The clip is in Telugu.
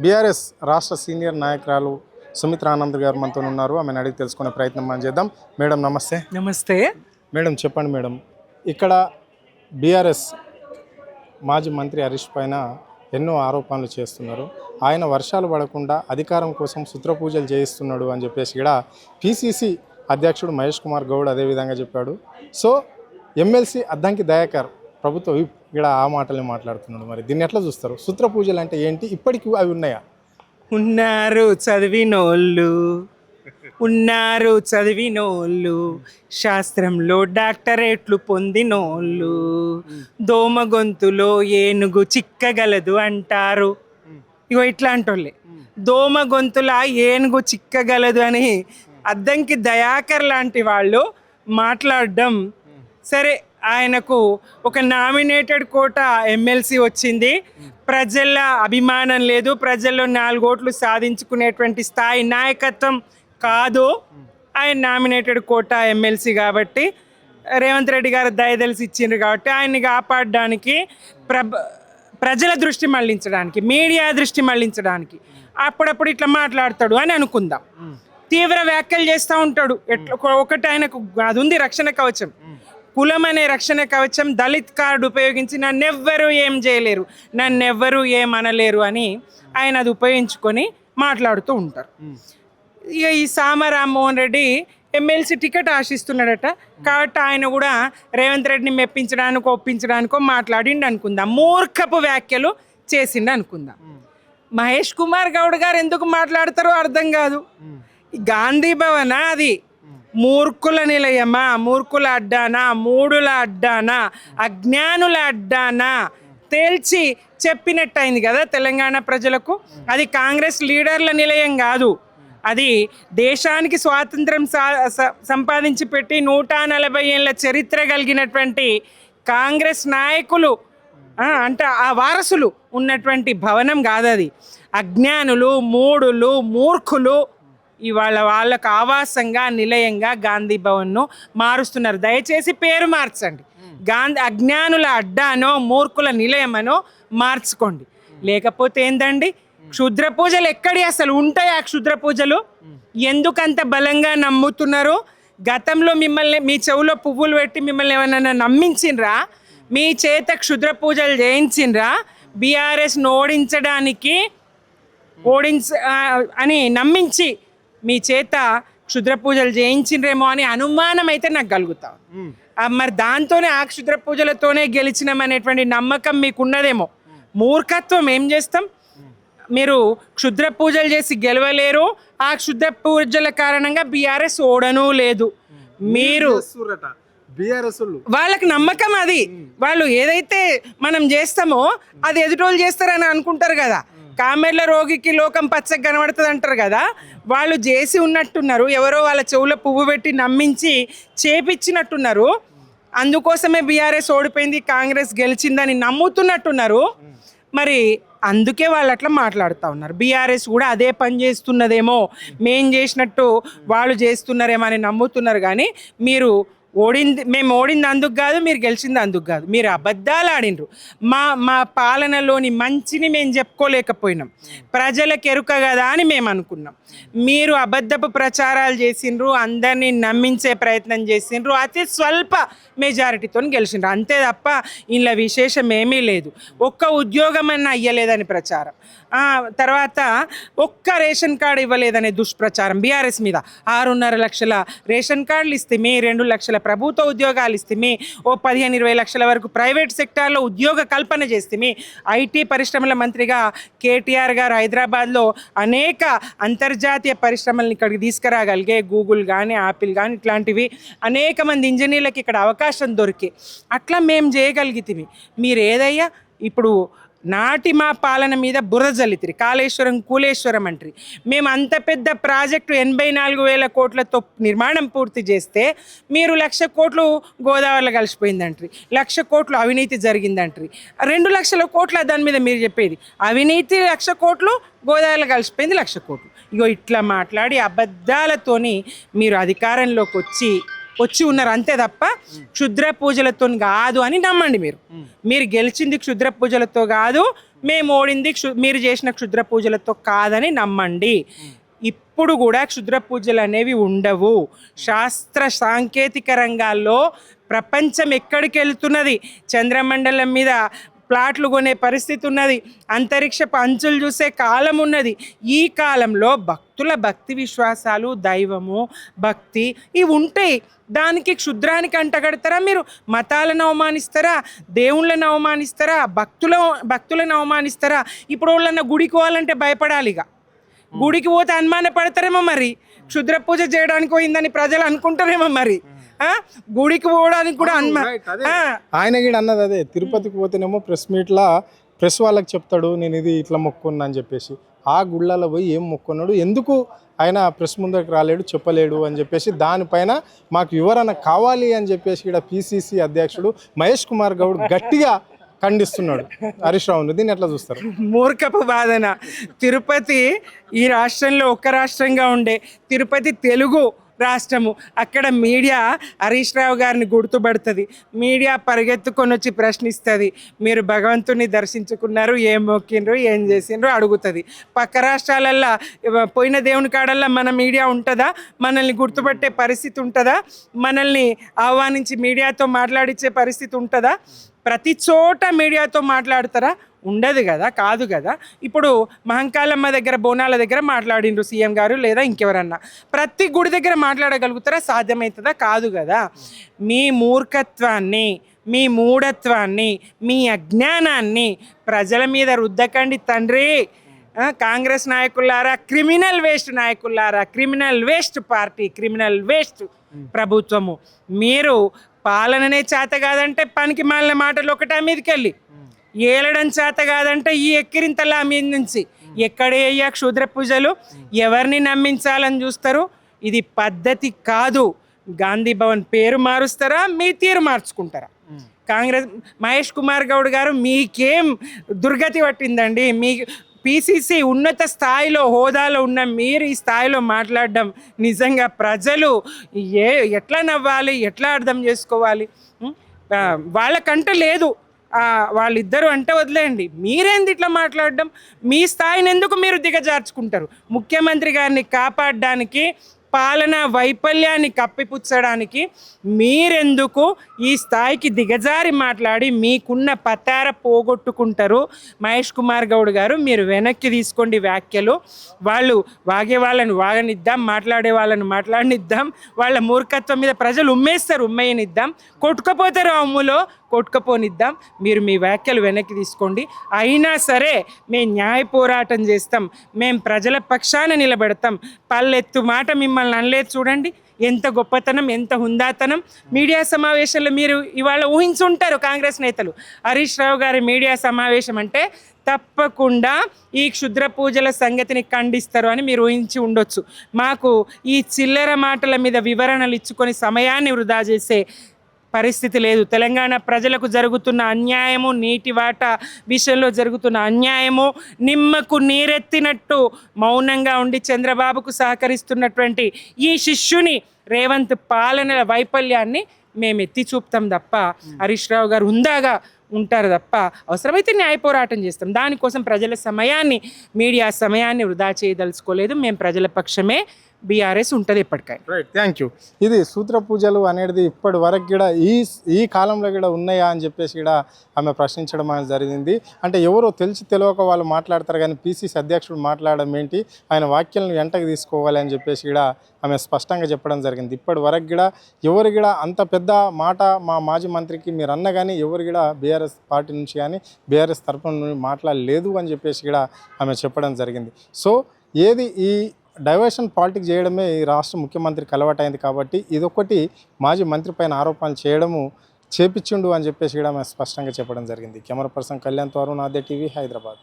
బీఆర్ఎస్ రాష్ట్ర సీనియర్ నాయకురాలు సుమిత్రా ఆనంద్ గారు మనతో ఉన్నారు. ఆమెను అడిగి తెలుసుకునే ప్రయత్నం మనం చేద్దాం. మేడం నమస్తే. నమస్తే మేడం చెప్పండి మేడం, ఇక్కడ బీఆర్ఎస్ మాజీ మంత్రి హరీష్ పైన ఎన్నో ఆరోపణలు చేస్తున్నారు. ఆయన వర్షాలు పడకుండా అధికారం కోసం సూత్రపూజలు చేయిస్తున్నాడు అని చెప్పేసి ఇక్కడ పిసిసి అధ్యక్షుడు మహేష్ కుమార్ గౌడ్ అదేవిధంగా చెప్పాడు. సో ఎమ్మెల్సీ అద్దంకి దయాకర్ ప్రభుత్వ ఇక్కడ ఆ మాటలే మాట్లాడుతున్నాడు. మరి దీన్ని ఎట్లా చూస్తారు? సూత్రపూజలు అంటే ఏంటి? ఇప్పటికీ అవి ఉన్నాయా? ఉన్నారు చదివినోళ్ళు శాస్త్రంలో డాక్టరేట్లు పొందినోళ్ళు దోమ గొంతులో ఏనుగు చిక్కగలదు అంటారు. ఇగో ఇట్లాంటి వాళ్ళే దోమ గొంతుల ఏనుగు చిక్కగలదు అని అద్దంకి దయాకర్ లాంటి వాళ్ళు మాట్లాడడం. సరే, ఆయనకు ఒక నామినేటెడ్ కోట ఎమ్మెల్సీ వచ్చింది. ప్రజల అభిమానం లేదు, ప్రజల్లో 4 ఓట్లు సాధించుకునేటువంటి స్థాయి నాయకత్వం కాదు. ఆయన నామినేటెడ్ కోట ఎమ్మెల్సీ కాబట్టి రేవంత్ రెడ్డి గారు దయదలిసి ఇచ్చిండ్రు కాబట్టి ఆయన్ని కాపాడడానికి ప్రజల దృష్టి మళ్లించడానికి, మీడియా దృష్టి మళ్లించడానికి అప్పుడప్పుడు ఇట్లా మాట్లాడతాడు అని అనుకుందాం. తీవ్ర వ్యాఖ్యలు చేస్తూ ఉంటాడు. ఒకటి ఆయనకు అది ఉంది, రక్షణ కవచం. కులం అనే రక్షణ కవచం, దళిత్ కార్డు ఉపయోగించి నన్నెవ్వరూ ఏం చేయలేరు, నన్నెవ్వరూ ఏం అనలేరు అని ఆయన అది ఉపయోగించుకొని మాట్లాడుతూ ఉంటారు. ఇక ఈ సామ రామ్మోహన్ రెడ్డి ఎమ్మెల్సీ టికెట్ ఆశిస్తున్నాడట కాబట్టి ఆయన కూడా రేవంత్ రెడ్డిని మెప్పించడానికో ఒప్పించడానికో మాట్లాడిండు అనుకుందాం. మూర్ఖపు వ్యాఖ్యలు చేసిండు అనుకుందాం. మహేష్ కుమార్ గౌడ్ గారు ఎందుకు మాట్లాడతారో అర్థం కాదు. గాంధీ భవన అది మూర్ఖుల నిలయమా, మూర్ఖుల అడ్డానా, మూడుల అడ్డానా, అజ్ఞానుల అడ్డానా తేల్చి చెప్పినట్టు అయింది కదా తెలంగాణ ప్రజలకు. అది కాంగ్రెస్ లీడర్ల నిలయం కాదు, అది దేశానికి స్వాతంత్రం సంపాదించి పెట్టి 140 ఏళ్ళ చరిత్ర కలిగినటువంటి కాంగ్రెస్ నాయకులు అంటే ఆ వారసులు ఉన్నటువంటి భవనం కాదు అది. అజ్ఞానులు, మూడులు, మూర్ఖులు ఇవాళ వాళ్ళకు ఆవాసంగా, నిలయంగా గాంధీ భవన్ను మారుస్తున్నారు. దయచేసి పేరు మార్చండి. అజ్ఞానుల అడ్డానో మూర్ఖుల నిలయమనో మార్చుకోండి. లేకపోతే ఏందండి, క్షుద్ర పూజలు ఎక్కడి అసలు ఉంటాయి? ఆ క్షుద్ర పూజలు ఎందుకంత బలంగా నమ్ముతున్నారు? గతంలో మిమ్మల్ని మీ చెవులో పువ్వులు పెట్టి మిమ్మల్ని ఏమైనా నమ్మించిండ్రా? మీ చేత క్షుద్ర పూజలు చేయించిండ్రా? బీఆర్ఎస్ను ఓడించడానికి అని నమ్మించి మీ చేత క్షుద్ర పూజలు చేయించిండ్రేమో అని అనుమానం అయితే నాకు కలుగుతా. మరి దాంతోనే ఆ క్షుద్ర పూజలతోనే గెలిచినామనేటువంటి నమ్మకం మీకున్నదేమో. మూర్ఖత్వం. ఏం చేస్తాం? మీరు క్షుద్ర పూజలు చేసి గెలవలేరు. ఆ క్షుద్ర పూజల కారణంగా బీఆర్ఎస్ ఓడను లేదు. మీరు వాళ్ళకి నమ్మకం అది. వాళ్ళు ఏదైతే మనం చేస్తామో అది ఎదుటోళ్ళు చేస్తారని అనుకుంటారు కదా. కామెర్ల రోగికి లోకం పచ్చగా కనబడుతుంది అంటారు కదా. వాళ్ళు చేసి ఉన్నట్టున్నారు, ఎవరో వాళ్ళ చెవులో పువ్వు పెట్టి నమ్మించి చేపించినట్టున్నారు. అందుకోసమే బీఆర్ఎస్ ఓడిపోయింది, కాంగ్రెస్ గెలిచిందని నమ్ముతున్నట్టున్నారు. మరి అందుకే వాళ్ళు అట్లా మాట్లాడుతూ ఉన్నారు. బీఆర్ఎస్ కూడా అదే పని చేస్తున్నదేమో, మేం చేసినట్టు వాళ్ళు చేస్తున్నారేమో అని నమ్ముతున్నారు. కానీ మేము ఓడింది అందుకు కాదు, మీరు గెలిచింది అందుకు కాదు. మీరు అబద్ధాలు ఆడినరు. మా పాలనలోని మంచిని మేము చెప్పుకోలేకపోయినాం. ప్రజలకు ఎరుక కదా అని మేము అనుకున్నాం. మీరు అబద్ధపు ప్రచారాలు చేసిండ్రు, అందరినీ నమ్మించే ప్రయత్నం చేసిండ్రు, అతి స్వల్ప మెజారిటీతో గెలిచిండ్రు. అంతే తప్ప ఇలా విశేషం ఏమీ లేదు. ఒక్క ఉద్యోగం అన్నా ఇవ్వలేదని ప్రచారం, తర్వాత ఒక్క రేషన్ కార్డు ఇవ్వలేదనే దుష్ప్రచారం బీఆర్ఎస్ మీద. 6.5 లక్షల రేషన్ కార్డులు ఇస్తేమి, 2 లక్షల ప్రభుత్వ ఉద్యోగాలు ఇస్తేమి, 15-20 లక్షల వరకు ప్రైవేట్ సెక్టార్లో ఉద్యోగ కల్పన చేస్తేమి. ఐటీ పరిశ్రమల మంత్రిగా కేటీఆర్ గారు హైదరాబాద్లో అనేక అంతర్జాతీయ పరిశ్రమలను ఇక్కడికి తీసుకురాగలిగే, గూగుల్ కానీ యాపిల్ కానీ ఇట్లాంటివి అనేక మంది ఇంజనీర్లకు ఇక్కడ అవకాశం దొరికి అట్లా మేము చేయగలిగితే. మీరు ఏదయ్యా ఇప్పుడు నాటి మా పాలన మీద బురద జల్లితిరి, కాళేశ్వరం కూలేశ్వరం అంటారు. మేము అంత పెద్ద ప్రాజెక్టు 84,000 కోట్లతో నిర్మాణం పూర్తి చేస్తే మీరు 1,00,000 కోట్లు గోదావరిలో కలిసిపోయిందంటారు, 1,00,000 కోట్లు అవినీతి జరిగిందంటారు. 2 లక్షల కోట్ల దాని మీద మీరు చెప్పేది అవినీతి, 1,00,000 కోట్లు గోదావరిలో కలిసిపోయింది 1,00,000 కోట్లు. ఇగో ఇట్లా మాట్లాడి అబద్ధాలతోని మీరు అధికారంలోకి వచ్చి ఉన్నారు. అంతే తప్ప క్షుద్ర పూజలతో కాదు అని నమ్మండి. మీరు గెలిచింది క్షుద్ర పూజలతో కాదు, మేము ఓడింది మీరు చేసిన క్షుద్ర పూజలతో కాదని నమ్మండి. ఇప్పుడు కూడా క్షుద్ర పూజలు అనేవి ఉండవు. శాస్త్ర సాంకేతిక రంగాల్లో ప్రపంచం ఎక్కడికి వెళ్తున్నది, చంద్రమండలం మీద ప్లాట్లు కొనే పరిస్థితి ఉన్నది, అంతరిక్షపు అంచులు చూసే కాలం ఉన్నది. ఈ కాలంలో భక్తుల భక్తి విశ్వాసాలు, దైవము, భక్తి ఇవి ఉంటాయి. దానికి క్షుద్రానికి అంటగడతారా? మీరు మతాలను అవమానిస్తారా, దేవుళ్ళను అవమానిస్తారా, భక్తులను అవమానిస్తారా? ఇప్పుడు వాళ్ళన్న గుడికి పోవాలంటే భయపడాలి. ఇక గుడికి పోతే అనుమానపడతారేమో, మరి క్షుద్ర పూజ చేయడానికి పోయిందని ప్రజలు అనుకుంటారేమో, మరి గుడికి పోవడానికి కూడా ఆయన కూడా అన్నది అదే. తిరుపతికి పోతేనేమో ప్రెస్ మీట్లా ప్రెస్ వాళ్ళకి చెప్తాడు నేను ఇది ఇట్లా మొక్కున్నా అని చెప్పేసి. ఆ గుళ్ళలో పోయి ఏం మొక్కున్నాడు, ఎందుకు ఆయన ప్రెస్ ముందరికి రాలేడు, చెప్పలేడు అని చెప్పేసి దానిపైన మాకు వివరణ కావాలి అని చెప్పేసి ఇక్కడ పిసిసి అధ్యక్షుడు మహేష్ కుమార్ గౌడ్ గట్టిగా ఖండిస్తున్నాడు హరీష్ రావుని. దీన్ని ఎట్లా చూస్తారు? మూర్ఖపు వాదన. తిరుపతి ఈ రాష్ట్రంలో ఒక్క రాష్ట్రంగా ఉండే తిరుపతి తెలుగు రాష్ట్రము. అక్కడ మీడియా హరీష్ రావు గారిని గుర్తుపడుతుంది, మీడియా పరిగెత్తుకొని వచ్చి ప్రశ్నిస్తుంది. మీరు భగవంతుని దర్శించుకున్నారు, ఏం మొక్కిండ్రు, ఏం చేసిండ్రు అడుగుతుంది. పక్క రాష్ట్రాలల్లో పోయిన దేవుని కాడల్లో మన మీడియా ఉంటుందా? మనల్ని గుర్తుపట్టే పరిస్థితి ఉంటుందా? మనల్ని ఆహ్వానించి మీడియాతో మాట్లాడించే పరిస్థితి ఉంటుందా? ప్రతి చోట మీడియాతో మాట్లాడతారా? ఉండదు కదా, కాదు కదా. ఇప్పుడు మహంకాళమ్మ దగ్గర, బోనాల దగ్గర మాట్లాడిండ్రు సీఎం గారు లేదా ఇంకెవరన్నా. ప్రతి గుడి దగ్గర మాట్లాడగలుగుతారా? సాధ్యమవుతుందా? కాదు కదా. మీ మూర్ఖత్వాన్ని, మీ మూఢత్వాన్ని, మీ అజ్ఞానాన్ని ప్రజల మీద రుద్దకండి తండ్రి. కాంగ్రెస్ నాయకులారా, క్రిమినల్ వేస్ట్ నాయకులారా, criminal waste party, criminal waste ప్రభుత్వము. మీరు పాలననే చేత కాదంటే పనికి మాలిన మాటలు ఒకటా మీదకెళ్ళి, ఏలడం చేత కాదంటే ఈ ఎక్కిరింతలా మీద నుంచి ఎక్కడే అయ్యా క్షుద్ర పూజలు, ఎవరిని నమ్మించాలని చూస్తారు? ఇది పద్ధతి కాదు. గాంధీ భవన్ పేరు మారుస్తారా, మీ తీరు మార్చుకుంటారా? కాంగ్రెస్ మహేష్ కుమార్ గౌడ్ గారు మీకేం దుర్గతి పట్టిందండి? మీ పిసిసి ఉన్నత స్థాయిలో హోదాలో ఉన్న మీరు ఈ స్థాయిలో మాట్లాడడం నిజంగా ప్రజలు ఎట్లా నవ్వాలి, ఎట్లా అర్థం చేసుకోవాలి? వాళ్ళకంట లేదు, వాళ్ళిద్దరూ అంటే వదిలేయండి. మీరేంది ఇట్లా మాట్లాడడం? మీ స్థాయిని ఎందుకు మీరు దిగజార్చుకుంటారు? ముఖ్యమంత్రి గారిని కాపాడడానికి, పాలనా వైఫల్యాన్ని కప్పిపుచ్చడానికి మీరెందుకు ఈ స్థాయికి దిగజారి మాట్లాడి మీకున్న పతార పోగొట్టుకుంటారు? మహేష్ కుమార్ గౌడ్ గారు, మీరు వెనక్కి తీసుకోండి వ్యాఖ్యలు. వాళ్ళు వాగే వాళ్ళని వాగనిద్దాం, మాట్లాడే వాళ్ళని మాట్లాడనిద్దాం. వాళ్ళ మూర్ఖత్వం మీద ప్రజలు ఉమ్మేయనిద్దాం. కొట్టుకపోతారు అమ్ములో, కొట్టుకపోనిద్దాం. మీరు మీ వ్యాఖ్యలు వెనక్కి తీసుకోండి. అయినా సరే మేము న్యాయ పోరాటం చేస్తాం, మేము ప్రజల పక్షాన నిలబెడతాం. పల్లెత్తు మాట మిమ్మల్ని అనలేదు. చూడండి ఎంత గొప్పతనం, ఎంత హుందాతనం. మీడియా సమావేశంలో మీరు ఇవాళ ఊహించుంటారు కాంగ్రెస్ నేతలు, హరీష్ రావు గారి మీడియా సమావేశం అంటే తప్పకుండా ఈ క్షుద్ర పూజల సంగతిని ఖండిస్తారు అని మీరు ఊహించి ఉండొచ్చు. మాకు ఈ చిల్లర మాటల మీద వివరణలు ఇచ్చుకొని సమయాన్ని వృధా చేసే పరిస్థితి లేదు. తెలంగాణ ప్రజలకు జరుగుతున్న అన్యాయము, నీటి వాటా విషయంలో జరుగుతున్న అన్యాయము, నిమ్మకు నీరెత్తినట్టు మౌనంగా ఉండి చంద్రబాబుకు సహకరిస్తున్నటువంటి ఈ శిష్యుని రేవంత్ పాలన వైఫల్యాన్ని మేము ఎత్తి చూపుతాం తప్ప, హరీష్ రావు గారు హుందాగా ఉంటారు తప్ప, అవసరమైతే న్యాయ పోరాటం చేస్తాం. దానికోసం ప్రజల సమయాన్ని, మీడియా సమయాన్ని వృధా చేయదలుచుకోలేదు. మేము ప్రజల పక్షమే, బీఆర్ఎస్ ఉంటుంది ఎప్పటికైనా. Right, thank you. ఇది సూత్ర పూజలు అనేది ఇప్పటి వరకు కూడా ఈ కాలంలో కూడా ఉన్నాయా అని చెప్పేసి కూడా ఆమె ప్రశ్నించడం అనేది జరిగింది. అంటే ఎవరో తెలియక వాళ్ళు మాట్లాడతారు కానీ పిసిసి అధ్యక్షుడు మాట్లాడడం ఏంటి, ఆయన వాక్యాలను వెంటకి తీసుకోవాలి అని చెప్పేసి కూడా ఆమె స్పష్టంగా చెప్పడం జరిగింది. ఇప్పటి వరకు కూడా ఎవరు కూడా అంత పెద్ద మాట మా మాజీ మంత్రికి మీరు అన్న కానీ ఎవరు కూడా బీఆర్ఎస్ పార్టీ నుంచి కానీ బీఆర్ఎస్ తరఫున నుండి మాట్లాడలేదు అని చెప్పేసి కూడా ఆమె చెప్పడం జరిగింది. సో ఏది ఈ డైవర్షన్ పాలిటిక్స్ చేయడమే ఈ రాష్ట్ర ముఖ్యమంత్రికి అలవాటైంది కాబట్టి ఇదొకటి మాజీ మంత్రి పైన ఆరోపణలు చేయడము చేపించిండు అని చెప్పేసి కూడా ఆమె స్పష్టంగా చెప్పడం జరిగింది. కెమెరా పర్సన్ కళ్యాణ్ తో అరుణ్, ఆద్య టీవీ, హైదరాబాద్.